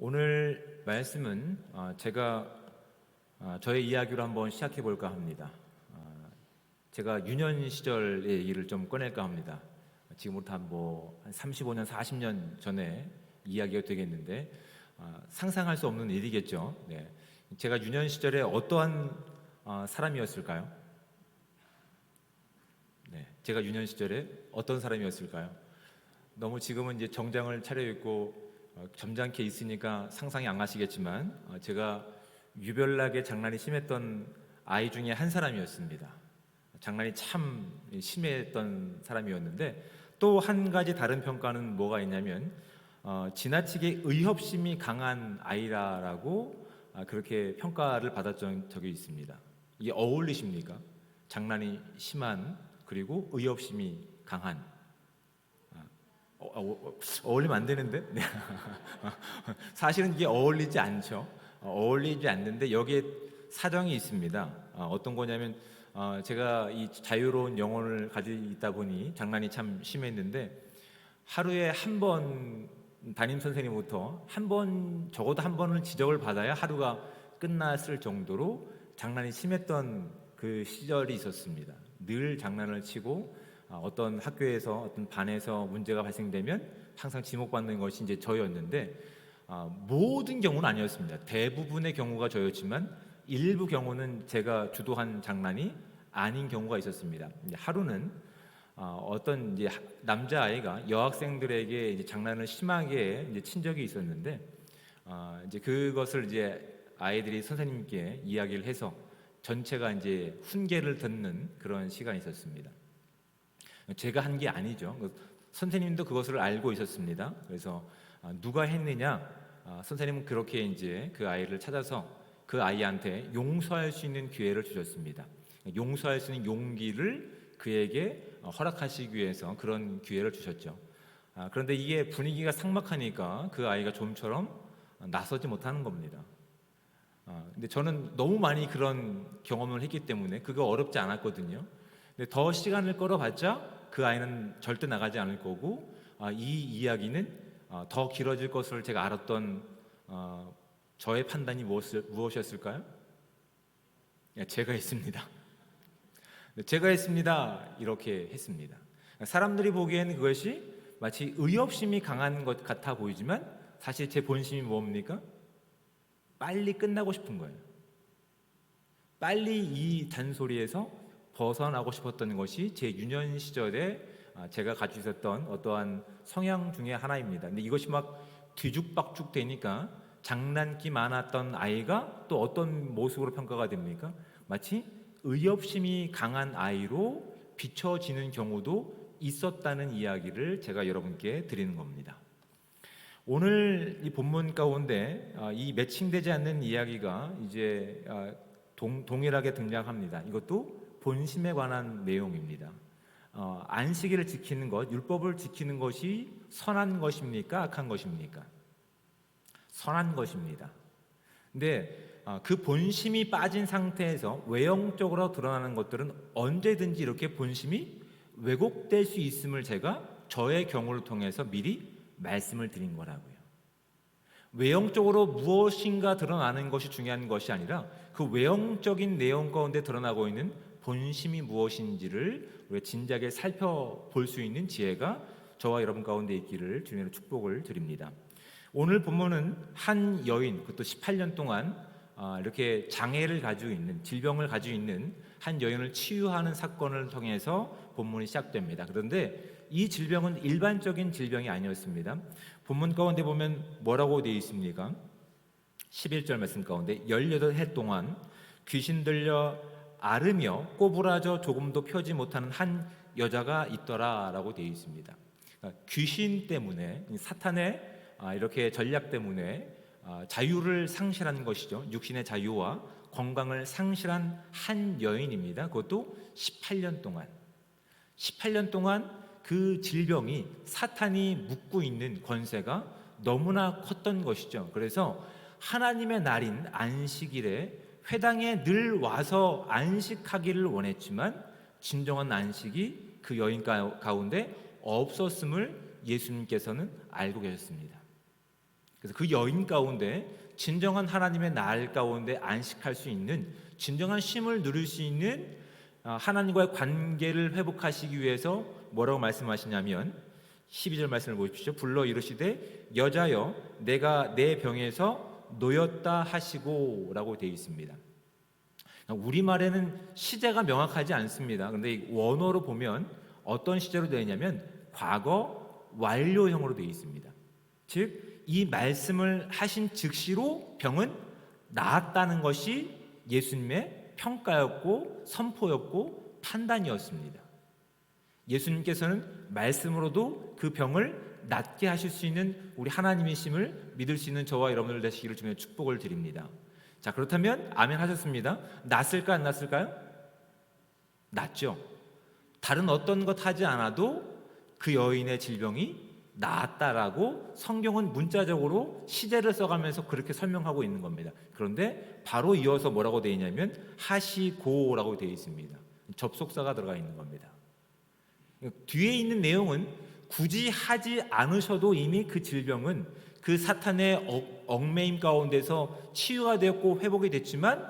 오늘 말씀은 제가 저의 이야기로 한번 시작해 볼까 합니다. 제가 유년 시절의 얘기를 좀 꺼낼까 합니다. 지금부터 한 35년, 40년 전에 이야기가 되겠는데 상상할 수 없는 일이겠죠. 네. 제가 유년 시절에 어떠한 사람이었을까요? 네. 제가 유년 시절에 어떤 사람이었을까요? 너무 지금은 이제 정장을 차려입고 점잖게 있으니까 상상이 안 가시겠지만 제가 유별나게 장난이 심했던 아이 중에 한 사람이었습니다. 장난이 참 심했던 사람이었는데 또 한 가지 다른 평가는 뭐가 있냐면 지나치게 의협심이 강한 아이라고 그렇게 평가를 받았던 적이 있습니다. 이게 어울리십니까? 장난이 심한 그리고 의협심이 강한 어울리면 안 되는데? 네. 사실은 이게 어울리지 않죠. 어울리지 않는데 여기에 사정이 있습니다. 어떤 거냐면 제가 이 자유로운 영혼을 가지고 있다 보니 장난이 참 심했는데 하루에 한 번 담임 선생님부터 적어도 한 번은 지적을 받아야 하루가 끝났을 정도로 장난이 심했던 그 시절이 있었습니다. 늘 장난을 치고 어떤 학교에서 어떤 반에서 문제가 발생되면 항상 지목받는 것이 이제 저였는데 모든 경우는 아니었습니다. 대부분의 경우가 저였지만 일부 경우는 제가 주도한 장난이 아닌 경우가 있었습니다. 이제 하루는 어떤 이제 남자아이가 여학생들에게 이제 장난을 심하게 이제 친 적이 있었는데 이제 그것을 이제 아이들이 선생님께 이야기를 해서 전체가 이제 훈계를 듣는 그런 시간이 있었습니다. 제가 한 게 아니죠. 선생님도 그것을 알고 있었습니다. 그래서 누가 했느냐? 선생님은 그렇게 이제 그 아이를 찾아서 그 아이한테 용서할 수 있는 기회를 주셨습니다. 용서할 수 있는 용기를 그에게 허락하시기 위해서 그런 기회를 주셨죠. 그런데 이게 분위기가 삭막하니까 그 아이가 좀처럼 나서지 못하는 겁니다. 근데 저는 너무 많이 그런 경험을 했기 때문에 그거 어렵지 않았거든요. 근데 더 시간을 끌어봤자 그 아이는 절대 나가지 않을 거고 이 이야기는 더 길어질 것을 제가 알았던 저의 판단이 무엇이었을까요? 제가 했습니다. 제가 했습니다. 이렇게 했습니다. 사람들이 보기에는 그것이 마치 의협심이 강한 것 같아 보이지만 사실 제 본심이 뭡니까? 빨리 끝나고 싶은 거예요. 빨리 이 잔소리에서 벗어나고 싶었던 것이 제 유년 시절에 제가 가지고 있었던 어떠한 성향 중에 하나입니다. 근데 이것이 막 뒤죽박죽 되니까 장난기 많았던 아이가 또 어떤 모습으로 평가가 됩니까? 마치 의협심이 강한 아이로 비춰지는 경우도 있었다는 이야기를 제가 여러분께 드리는 겁니다. 오늘 이 본문 가운데 이 매칭되지 않는 이야기가 이제 동일하게 등장합니다. 이것도 본심에 관한 내용입니다. 안식일을 지키는 것, 율법을 지키는 것이 선한 것입니까? 악한 것입니까? 선한 것입니다. 근데 그 본심이 빠진 상태에서 외형적으로 드러나는 것들은 언제든지 이렇게 본심이 왜곡될 수 있음을 제가 저의 경우를 통해서 미리 말씀을 드린 거라고요. 외형적으로 무엇인가 드러나는 것이 중요한 것이 아니라 그 외형적인 내용 가운데 드러나고 있는 본심이 무엇인지를 우리가 진작에 살펴볼 수 있는 지혜가 저와 여러분 가운데 있기를 주님으로 축복을 드립니다. 오늘 본문은 한 여인, 그것도 18년 동안 이렇게 장애를 가지고 있는, 질병을 가지고 있는 한 여인을 치유하는 사건을 통해서 본문이 시작됩니다. 그런데 이 질병은 일반적인 질병이 아니었습니다. 본문 가운데 보면 뭐라고 되어 있습니까? 11절 말씀 가운데 18해 동안 귀신 들려 앓으며 꼬부라져 조금도 펴지 못하는 한 여자가 있더라 라고 되어 있습니다. 그러니까 귀신 때문에, 사탄의 이렇게 전략 때문에 자유를 상실한 것이죠. 육신의 자유와 건강을 상실한 한 여인입니다. 그것도 18년 동안 그 질병이 사탄이 묶고 있는 권세가 너무나 컸던 것이죠. 그래서 하나님의 날인 안식일에 회당에 늘 와서 안식하기를 원했지만 진정한 안식이 그 여인 가운데 없었음을 예수님께서는 알고 계셨습니다. 그래서 그 여인 가운데 진정한 하나님의 날 가운데 안식할 수 있는, 진정한 쉼을 누릴 수 있는 하나님과의 관계를 회복하시기 위해서 뭐라고 말씀하시냐면 12절 말씀을 보십시오. 불러 이르시되 여자여 내가 내 병에서 놓였다 하시고 라고 되어 있습니다. 우리말에는 시제가 명확하지 않습니다. 그런데 원어로 보면 어떤 시제로 되어 있냐면 과거 완료형으로 되어 있습니다. 즉 이 말씀을 하신 즉시로 병은 나았다는 것이 예수님의 평가였고 선포였고 판단이었습니다. 예수님께서는 말씀으로도 그 병을 낫게 하실 수 있는 우리 하나님이심을 믿을 수 있는 저와 여러분들 되시기를 주님의 축복을 드립니다. 자, 그렇다면 아멘 하셨습니다. 낫을까 안 낫을까요? 낫죠. 다른 어떤 것 하지 않아도 그 여인의 질병이 나았다라고 성경은 문자적으로 시제를 써가면서 그렇게 설명하고 있는 겁니다. 그런데 바로 이어서 뭐라고 되어 있냐면 하시고라고 되어 있습니다. 접속사가 들어가 있는 겁니다. 뒤에 있는 내용은 굳이 하지 않으셔도 이미 그 질병은 그 사탄의 얽매임 가운데서 치유가 되었고 회복이 됐지만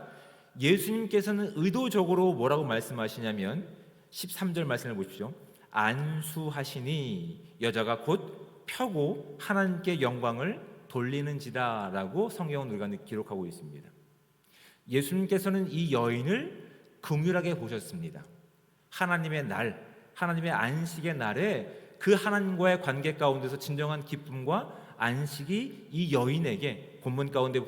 예수님께서는 의도적으로 뭐라고 말씀하시냐면 13절 말씀을 보십시오. 안수하시니 여자가 곧 펴고 하나님께 영광을 돌리는지라 라고 성경은 우리가 기록하고 있습니다. 예수님께서는 이 여인을 긍휼하게 보셨습니다. 하나님의 날, 하나님의 안식의 날에 그 하나님과의 관계 가운데서 진정한 기쁨과 안식이 이 여인에게 본문 가운데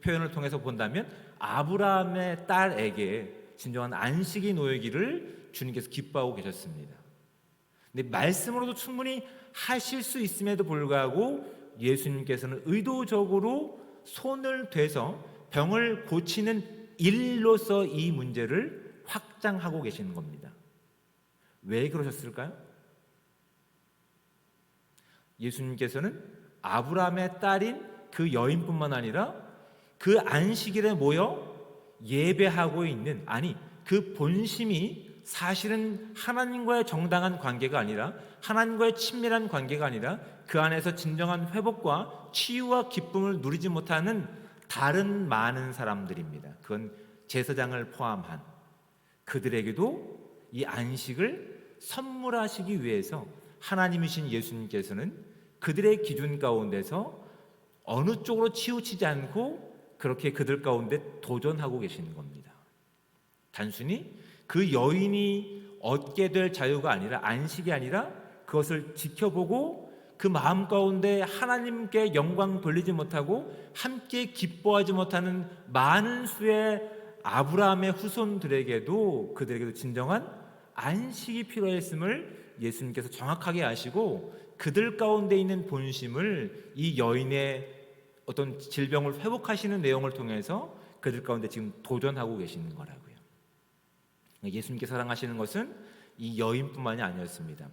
표현을 통해서 본다면 아브라함의 딸에게 진정한 안식이 놓이기를 주님께서 기뻐하고 계셨습니다. 근데 말씀으로도 충분히 하실 수 있음에도 불구하고 예수님께서는 의도적으로 손을 대서 병을 고치는 일로서 이 문제를 확장하고 계시는 겁니다. 왜 그러셨을까요? 예수님께서는 아브라함의 딸인 그 여인뿐만 아니라 그 안식일에 모여 예배하고 있는, 아니 그 본심이 사실은 하나님과의 정당한 관계가 아니라 하나님과의 친밀한 관계가 아니라 그 안에서 진정한 회복과 치유와 기쁨을 누리지 못하는 다른 많은 사람들입니다. 그건 제사장을 포함한 그들에게도 이 안식을 선물하시기 위해서 하나님이신 예수님께서는 그들의 기준 가운데서 어느 쪽으로 치우치지 않고 그렇게 그들 가운데 도전하고 계시는 겁니다. 단순히 그 여인이 얻게 될 자유가 아니라, 안식이 아니라 그것을 지켜보고 그 마음 가운데 하나님께 영광 돌리지 못하고 함께 기뻐하지 못하는 많은 수의 아브라함의 후손들에게도, 그들에게도 진정한 안식이 필요했음을 예수님께서 정확하게 아시고 그들 가운데 있는 본심을 이 여인의 어떤 질병을 회복하시는 내용을 통해서 그들 가운데 지금 도전하고 계시는 거라고요. 예수님께 사랑하시는 것은 이 여인뿐만이 아니었습니다.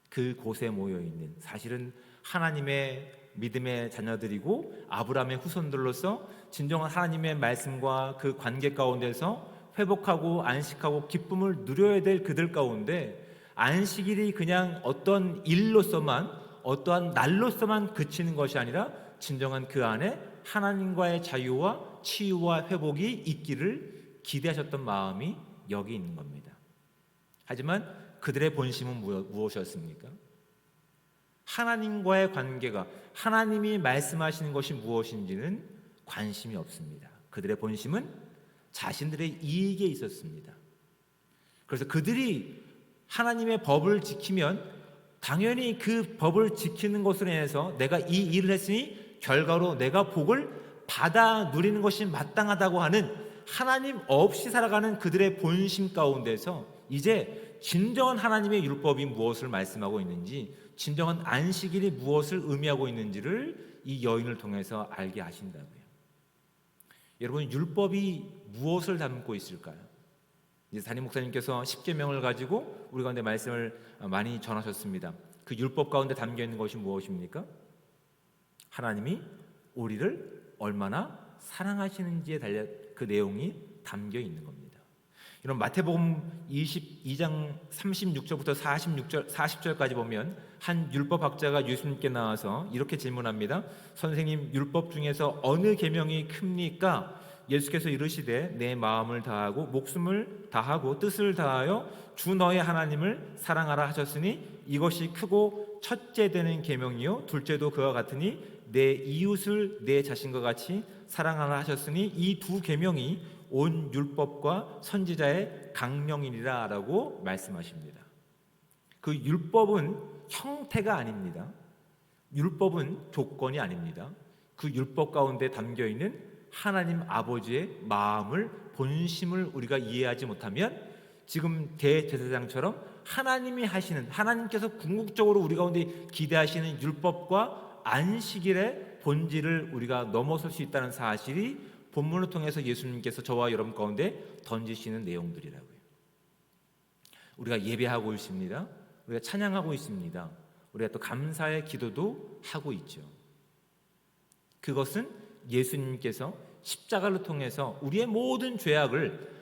그곳에 모여있는, 사실은 하나님의 믿음의 자녀들이고 아브라함의 후손들로서 진정한 하나님의 말씀과 그 관계 가운데서 회복하고 안식하고 기쁨을 누려야 될 그들 가운데 안식일이 그냥 어떤 일로서만, 어떠한 날로서만 그치는 것이 아니라 진정한 그 안에 하나님과의 자유와 치유와 회복이 있기를 기대하셨던 마음이 여기 있는 겁니다. 하지만 그들의 본심은 무엇이었습니까? 하나님과의 관계가, 하나님이 말씀하시는 것이 무엇인지는 관심이 없습니다. 그들의 본심은 자신들의 이익에 있었습니다. 그래서 그들이 하나님의 법을 지키면 당연히 그 법을 지키는 것으로 인해서 내가 이 일을 했으니 결과로 내가 복을 받아 누리는 것이 마땅하다고 하는 하나님 없이 살아가는 그들의 본심 가운데서 이제 진정한 하나님의 율법이 무엇을 말씀하고 있는지, 진정한 안식일이 무엇을 의미하고 있는지를 이 여인을 통해서 알게 하신다고요. 여러분, 율법이 무엇을 담고 있을까요? 이제 담임 목사님께서 십계명을 가지고 우리 가운데 말씀을 많이 전하셨습니다. 그 율법 가운데 담겨 있는 것이 무엇입니까? 하나님이 우리를 얼마나 사랑하시는지에 달려 그 내용이 담겨 있는 겁니다. 이런 마태복음 22장 36절부터 40절까지 보면 한 율법학자가 예수님께 나와서 이렇게 질문합니다. 선생님, 율법 중에서 어느 계명이 큽니까? 예수께서 이르시되 내 마음을 다하고 목숨을 다하고 뜻을 다하여 주 너의 하나님을 사랑하라 하셨으니 이것이 크고 첫째 되는 계명이요 둘째도 그와 같으니 내 이웃을 내 자신과 같이 사랑하라 하셨으니 이 두 계명이 온 율법과 선지자의 강령이니라라고 말씀하십니다. 그 율법은 형태가 아닙니다. 율법은 조건이 아닙니다. 그 율법 가운데 담겨 있는 하나님 아버지의 마음을, 본심을 우리가 이해하지 못하면 지금 대제사장처럼 하나님이 하시는, 하나님께서 궁극적으로 우리 가운데 기대하시는 율법과 안식일의 본질을 우리가 넘어설 수 있다는 사실이 본문을 통해서 예수님께서 저와 여러분 가운데 던지시는 내용들이라고요. 우리가 예배하고 있습니다. 우리가 찬양하고 있습니다. 우리가 또 감사의 기도도 하고 있죠. 그것은 예수님께서 십자가를 통해서 우리의 모든 죄악을,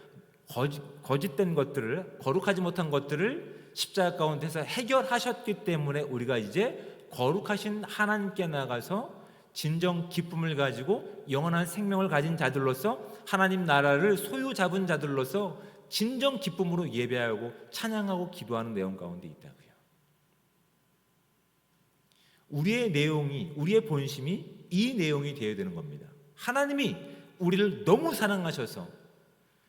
거짓된 것들을, 거룩하지 못한 것들을 십자가 가운데서 해결하셨기 때문에 우리가 이제 거룩하신 하나님께 나가서 진정 기쁨을 가지고 영원한 생명을 가진 자들로서 하나님 나라를 소유 잡은 자들로서 진정 기쁨으로 예배하고 찬양하고 기도하는 내용 가운데 있다고요. 우리의 내용이, 우리의 본심이 이 내용이 되어야 되는 겁니다. 하나님이 우리를 너무 사랑하셔서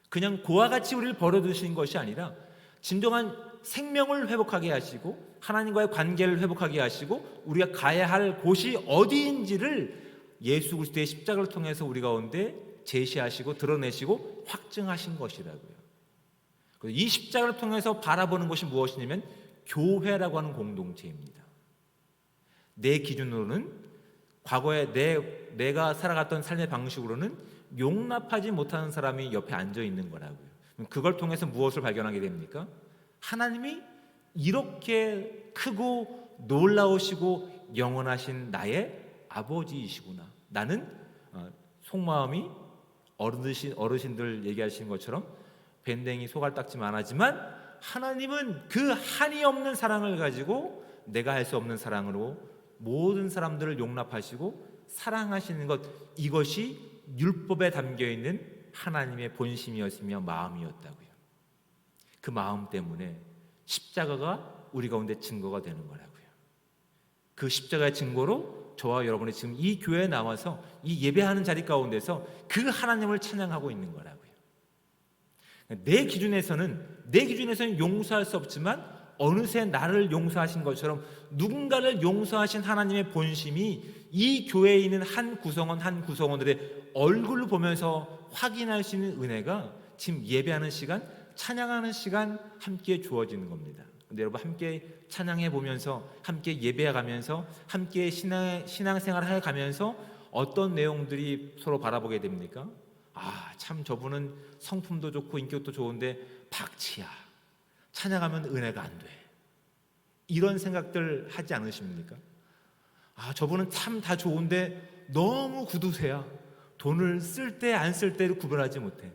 그냥 고와 같이 우리를 버려두신 것이 아니라 진정한 생명을 회복하게 하시고 하나님과의 관계를 회복하게 하시고 우리가 가야 할 곳이 어디인지를 예수 그리스도의 십자가를 통해서 우리 가운데 제시하시고 드러내시고 확증하신 것이라고요. 이 십자가를 통해서 바라보는 것이 무엇이냐면 교회라고 하는 공동체입니다. 내 기준으로는 과거에 내가 살아갔던 삶의 방식으로는 용납하지 못하는 사람이 옆에 앉아 있는 거라고요. 그걸 통해서 무엇을 발견하게 됩니까? 하나님이 이렇게 크고 놀라우시고 영원하신 나의 아버지이시구나. 나는 속마음이 어르신들 얘기하시는 것처럼 밴댕이 소갈딱지만 하지만 하나님은 그 한이 없는 사랑을 가지고 내가 할 수 없는 사랑으로 모든 사람들을 용납하시고 사랑하시는 것, 이것이 율법에 담겨있는 하나님의 본심이었으며 마음이었다고요. 그 마음 때문에 십자가가 우리 가운데 증거가 되는 거라고요. 그 십자가의 증거로 저와 여러분이 지금 이 교회에 나와서 이 예배하는 자리 가운데서 그 하나님을 찬양하고 있는 거라고요. 내 기준에서는 용서할 수 없지만 어느새 나를 용서하신 것처럼 누군가를 용서하신 하나님의 본심이 이 교회에 있는 한 구성원들의 얼굴을 보면서 확인할 수 있는 은혜가 지금 예배하는 시간, 찬양하는 시간 함께 주어지는 겁니다. 근데 여러분 함께 찬양해 보면서, 함께 예배해 가면서, 함께 신앙생활을 해 가면서 어떤 내용들이 서로 바라보게 됩니까? 참 저분은 성품도 좋고 인격도 좋은데 박치야. 찬양하면 은혜가 안 돼. 이런 생각들 하지 않으십니까? 저분은 참 다 좋은데 너무 구두쇠야. 돈을 쓸 때 안 쓸 때를 구별하지 못해.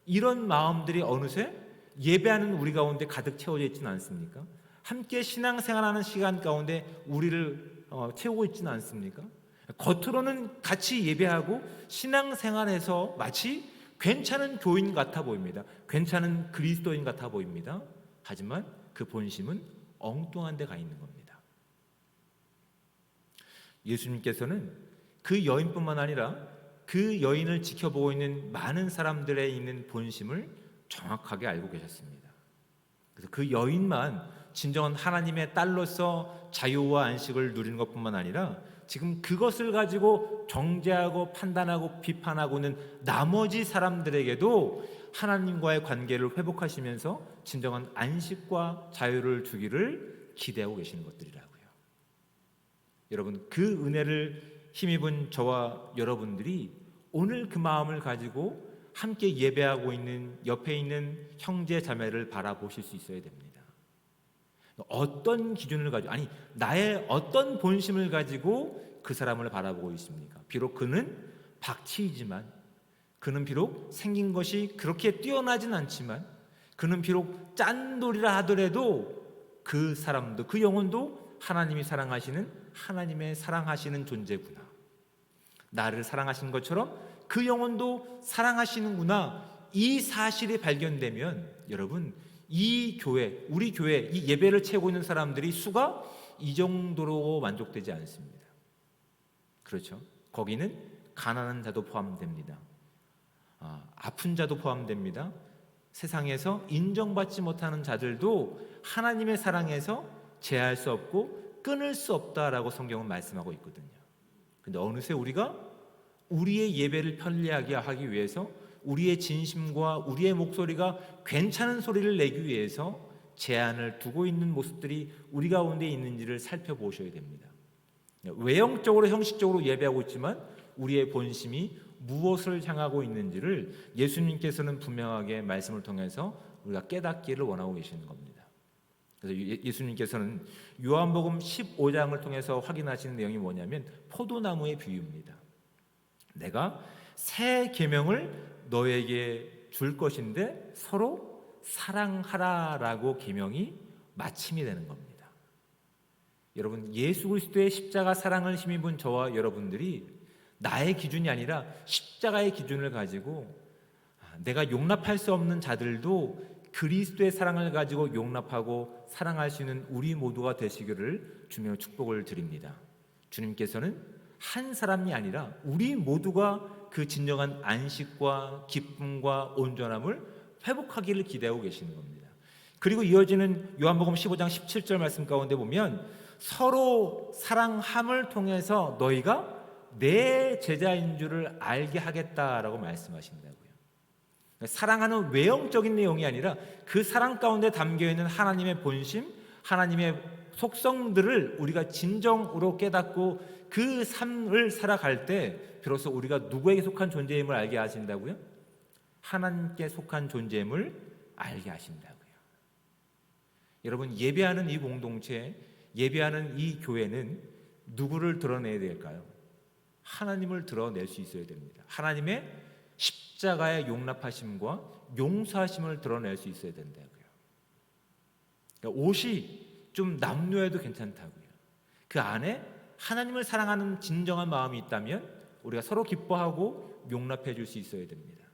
이런 마음들이 어느새 예배하는 우리 가운데 가득 채워져 있지는 않습니까? 함께 신앙생활하는 시간 가운데 우리를 채우고 있지는 않습니까? 겉으로는 같이 예배하고 신앙생활에서 마치 괜찮은 교인 같아 보입니다. 괜찮은 그리스도인 같아 보입니다. 하지만 그 본심은 엉뚱한 데 가 있는 겁니다. 예수님께서는 그 여인뿐만 아니라 그 여인을 지켜보고 있는 많은 사람들의 있는 본심을 정확하게 알고 계셨습니다. 그래서 그 여인만 진정한 하나님의 딸로서 자유와 안식을 누리는 것뿐만 아니라 지금 그것을 가지고 정죄하고 판단하고 비판하고는 나머지 사람들에게도 하나님과의 관계를 회복하시면서 진정한 안식과 자유를 주기를 기대하고 계시는 것들이라고요. 여러분, 그 은혜를 힘입은 저와 여러분들이 오늘 그 마음을 가지고 함께 예배하고 있는 옆에 있는 형제 자매를 바라보실 수 있어야 됩니다. 어떤 기준을 가지고, 나의 어떤 본심을 가지고 그 사람을 바라보고 있습니까? 비록 그는 박치이지만, 그는 비록 생긴 것이 그렇게 뛰어나진 않지만, 그는 비록 짠돌이라 하더라도 그 사람도, 그 영혼도 하나님이 사랑하시는, 하나님의 사랑하시는 존재구나. 나를 사랑하신 것처럼 그 영혼도 사랑하시는구나. 이 사실이 발견되면 여러분, 이 교회, 우리 교회, 이 예배를 채우고 있는 사람들이 수가 이 정도로 만족되지 않습니다. 그렇죠? 거기는 가난한 자도 포함됩니다. 아픈 자도 포함됩니다. 세상에서 인정받지 못하는 자들도 하나님의 사랑에서 제할 수 없고 끊을 수 없다라고 성경은 말씀하고 있거든요. 근데 어느새 우리가 우리의 예배를 편리하게 하기 위해서, 우리의 진심과 우리의 목소리가 괜찮은 소리를 내기 위해서 제한을 두고 있는 모습들이 우리 가운데 있는지를 살펴보셔야 됩니다. 외형적으로, 형식적으로 예배하고 있지만 우리의 본심이 무엇을 향하고 있는지를 예수님께서는 분명하게 말씀을 통해서 우리가 깨닫기를 원하고 계시는 겁니다. 그래서 예수님께서는 요한복음 15장을 통해서 확인하시는 내용이 뭐냐면 포도나무의 비유입니다. 내가 새 계명을 너에게 줄 것인데 서로 사랑하라라고 계명이 마침이 되는 겁니다. 여러분, 예수 그리스도의 십자가 사랑을 힘입은 저와 여러분들이 나의 기준이 아니라 십자가의 기준을 가지고 내가 용납할 수 없는 자들도 그리스도의 사랑을 가지고 용납하고 사랑할 수 있는 우리 모두가 되시기를 주님으로 축복을 드립니다. 주님께서는 한 사람이 아니라 우리 모두가 그 진정한 안식과 기쁨과 온전함을 회복하기를 기대하고 계시는 겁니다. 그리고 이어지는 요한복음 15장 17절 말씀 가운데 보면 서로 사랑함을 통해서 너희가 내 제자인 줄을 알게 하겠다라고 말씀하신다고요. 사랑하는 외형적인 내용이 아니라 그 사랑 가운데 담겨있는 하나님의 본심, 하나님의 속성들을 우리가 진정으로 깨닫고 그 삶을 살아갈 때 비로소 우리가 누구에게 속한 존재임을 알게 하신다고요? 하나님께 속한 존재임을 알게 하신다고요. 여러분, 예배하는 이 공동체, 예배하는 이 교회는 누구를 드러내야 될까요? 하나님을 드러낼 수 있어야 됩니다. 하나님의 십자가의 용납하심과 용서하심을 드러낼 수 있어야 된다고요. 그러니까 옷이 좀 남루해도 괜찮다고요. 그 안에 하나님을 사랑하는 진정한 마음이 있다면 우리가 서로 기뻐하고 용납해 줄 수 있어야 됩니다.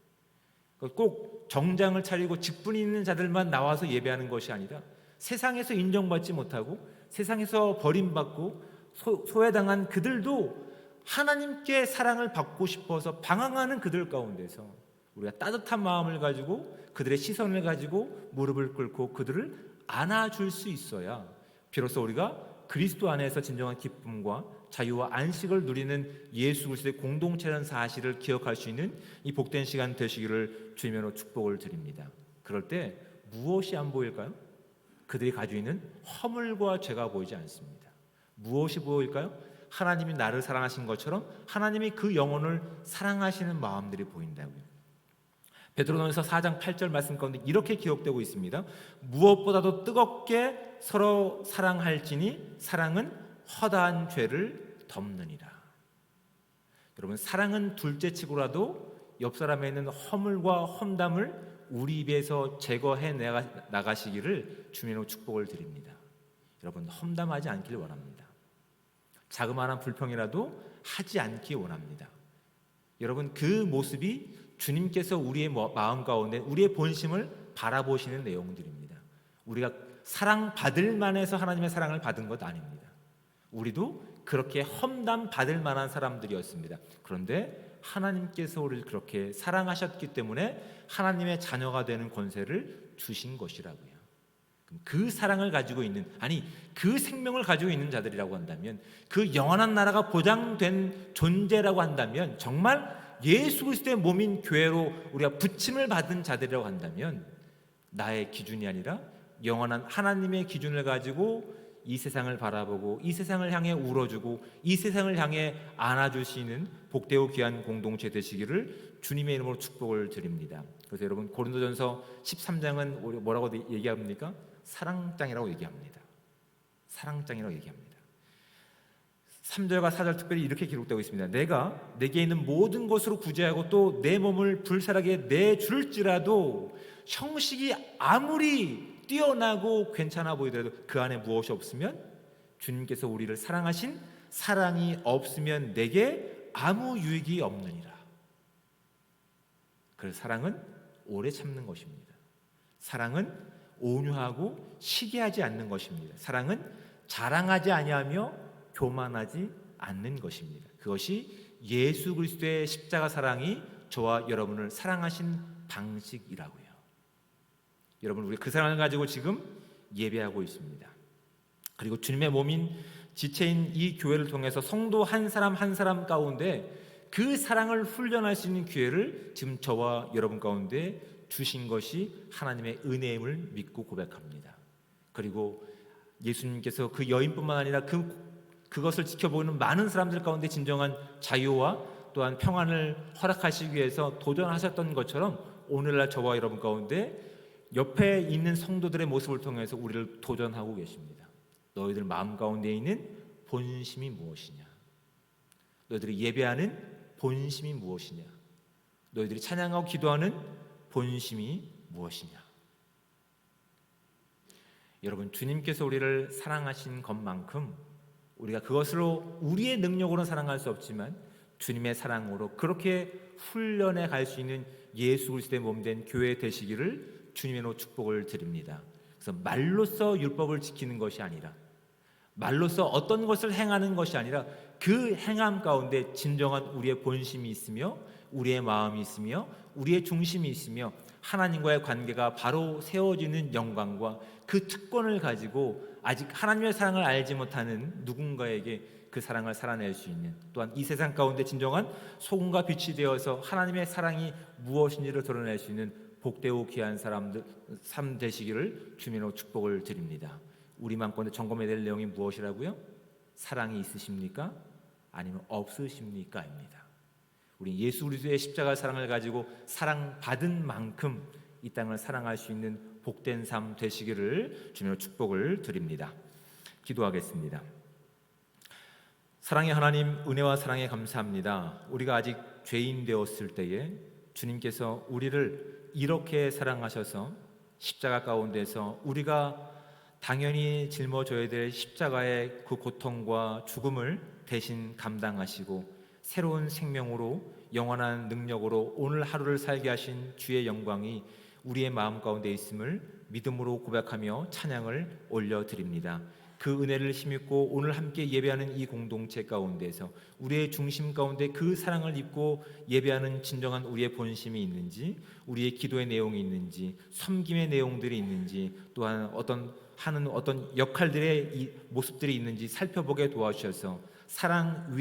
꼭 정장을 차리고 직분이 있는 자들만 나와서 예배하는 것이 아니라 세상에서 인정받지 못하고 세상에서 버림받고 소외당한 그들도 하나님께 사랑을 받고 싶어서 방황하는 그들 가운데서 우리가 따뜻한 마음을 가지고 그들의 시선을 가지고 무릎을 꿇고 그들을 안아줄 수 있어야 비로소 우리가 그리스도 안에서 진정한 기쁨과 자유와 안식을 누리는 예수 그리스도의 공동체라는 사실을 기억할 수 있는 이 복된 시간 되시기를 주님으로 축복을 드립니다. 그럴 때 무엇이 안 보일까요? 그들이 가지고 있는 허물과 죄가 보이지 않습니다. 무엇이 보일까요? 하나님이 나를 사랑하신 것처럼 하나님이 그 영혼을 사랑하시는 마음들이 보인다고요. 베드로전서 4장 8절 말씀 가운데 이렇게 기록되고 있습니다. 무엇보다도 뜨겁게 서로 사랑할지니 사랑은 허다한 죄를 덮느니라. 여러분, 사랑은 둘째치고라도 옆 사람에 있는 허물과 험담을 우리 입에서 제거해 나가시기를 주님으로 축복을 드립니다. 여러분, 험담하지 않기를 원합니다. 자그마한 불평이라도 하지 않기 원합니다. 여러분, 그 모습이 주님께서 우리의 마음 가운데 우리의 본심을 바라보시는 내용들입니다. 우리가 사랑받을 만해서 하나님의 사랑을 받은 것 아닙니다. 우리도 그렇게 험담 받을 만한 사람들이었습니다. 그런데 하나님께서 우리를 그렇게 사랑하셨기 때문에 하나님의 자녀가 되는 권세를 주신 것이라고요. 그 사랑을 가지고 있는, 아니 그 생명을 가지고 있는 자들이라고 한다면, 그 영원한 나라가 보장된 존재라고 한다면, 정말 예수 그리스도의 몸인 교회로 우리가 부침을 받은 자들이라고 한다면 나의 기준이 아니라 영원한 하나님의 기준을 가지고 이 세상을 바라보고 이 세상을 향해 울어주고 이 세상을 향해 안아주시는 복되고 귀한 공동체 되시기를 주님의 이름으로 축복을 드립니다. 그래서 여러분, 고린도전서 13장은 뭐라고 얘기합니까? 사랑장이라고 얘기합니다. 사랑장이라고 얘기합니다. 3절과 4절 특별히 이렇게 기록되고 있습니다. 내가 내게 있는 모든 것으로 구제하고 또 내 몸을 불살하게 내줄지라도 형식이 아무리 뛰어나고 괜찮아 보이더라도 그 안에 무엇이 없으면 주님께서 우리를 사랑하신 사랑이 없으면 내게 아무 유익이 없느니라. 그래서 사랑은 오래 참는 것입니다. 사랑은 온유하고 시기하지 않는 것입니다. 사랑은 자랑하지 아니하며 교만하지 않는 것입니다. 그것이 예수 그리스도의 십자가 사랑이 저와 여러분을 사랑하신 방식이라고요. 여러분, 우리 그 사랑을 가지고 지금 예배하고 있습니다. 그리고 주님의 몸인 지체인 이 교회를 통해서 성도 한 사람 한 사람 가운데 그 사랑을 훈련할 수 있는 기회를 지금 저와 여러분 가운데 주신 것이 하나님의 은혜임을 믿고 고백합니다. 그리고 예수님께서 그 여인뿐만 아니라 그것을 지켜보는 많은 사람들 가운데 진정한 자유와 또한 평안을 허락하시기 위해서 도전하셨던 것처럼 오늘날 저와 여러분 가운데 옆에 있는 성도들의 모습을 통해서 우리를 도전하고 계십니다. 너희들 마음 가운데 있는 본심이 무엇이냐? 너희들이 예배하는 본심이 무엇이냐? 너희들이 찬양하고 기도하는 본심이 무엇이냐? 여러분, 주님께서 우리를 사랑하신 것만큼 우리가 그것으로 우리의 능력으로는 사랑할 수 없지만 주님의 사랑으로 그렇게 훈련해 갈 수 있는 예수 그리스도의 몸된 교회 되시기를 주님의 축복을 드립니다. 그래서 말로써 율법을 지키는 것이 아니라, 말로써 어떤 것을 행하는 것이 아니라 그 행함 가운데 진정한 우리의 본심이 있으며 우리의 마음이 있으며 우리의 중심이 있으며 하나님과의 관계가 바로 세워지는 영광과 그 특권을 가지고 아직 하나님의 사랑을 알지 못하는 누군가에게 그 사랑을 살아낼 수 있는, 또한 이 세상 가운데 진정한 소금과 빛이 되어서 하나님의 사랑이 무엇인지를 드러낼 수 있는 복되고 귀한 사람들 삶 되시기를 주님으로 축복을 드립니다. 우리 마음가운데 점검해야 될 내용이 무엇이라고요? 사랑이 있으십니까? 아니면 없으십니까? 입니다. 우리 예수 그리스도의 십자가 사랑을 가지고 사랑받은 만큼 이 땅을 사랑할 수 있는 복된 삶 되시기를 주님으로 축복을 드립니다. 기도하겠습니다. 사랑의 하나님, 은혜와 사랑에 감사합니다. 우리가 아직 죄인 되었을 때에 주님께서 우리를 이렇게 사랑하셔서 십자가 가운데서 우리가 당연히 짊어져야 될 십자가의 그 고통과 죽음을 대신 감당하시고 새로운 생명으로 영원한 능력으로 오늘 하루를 살게 하신 주의 영광이 우리의 마음 가운데 있음을 믿음으로 고백하며 찬양을 올려드립니다. 그 은혜를 힘입고 오늘 함께 예배하는 이 공동체 가운데서 우리의 중심 가운데 그 사랑을 입고 예배하는 진정한 우리의 본심이 있는지, 우리의 기도의 내용이 있는지, 섬김의 내용들이 있는지, 또한 하는 어떤 역할들의 이 모습들이 있는지 살펴보게 도와주셔서 사랑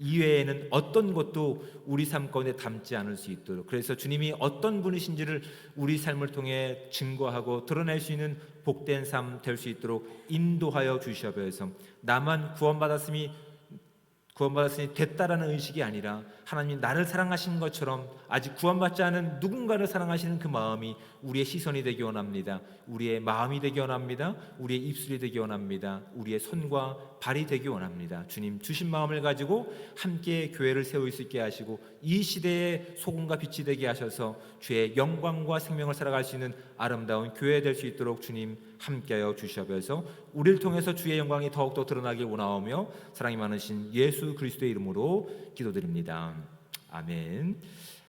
이외에는 어떤 것도 우리 삶 가운데 담지 않을 수 있도록, 그래서 주님이 어떤 분이신지를 우리 삶을 통해 증거하고 드러낼 수 있는 복된 삶 될 수 있도록 인도하여 주시옵소서. 나만 구원받았으니 됐다라는 의식이 아니라 하나님이 나를 사랑하신 것처럼 아직 구원받지 않은 누군가를 사랑하시는 그 마음이 우리의 시선이 되기 원합니다. 우리의 마음이 되기 원합니다. 우리의 입술이 되기 원합니다. 우리의 손과 발이 되기 원합니다. 주님 주신 마음을 가지고 함께 교회를 세울 수 있게 하시고 이 시대의 소금과 빛이 되게 하셔서 주의 영광과 생명을 살아갈 수 있는 아름다운 교회 될 수 있도록 주님 함께하여 주시옵소서. 우리를 통해서 주의 영광이 더욱더 드러나길 원하오며 사랑이 많으신 예수 그리스도의 이름으로 기도드립니다. 아멘.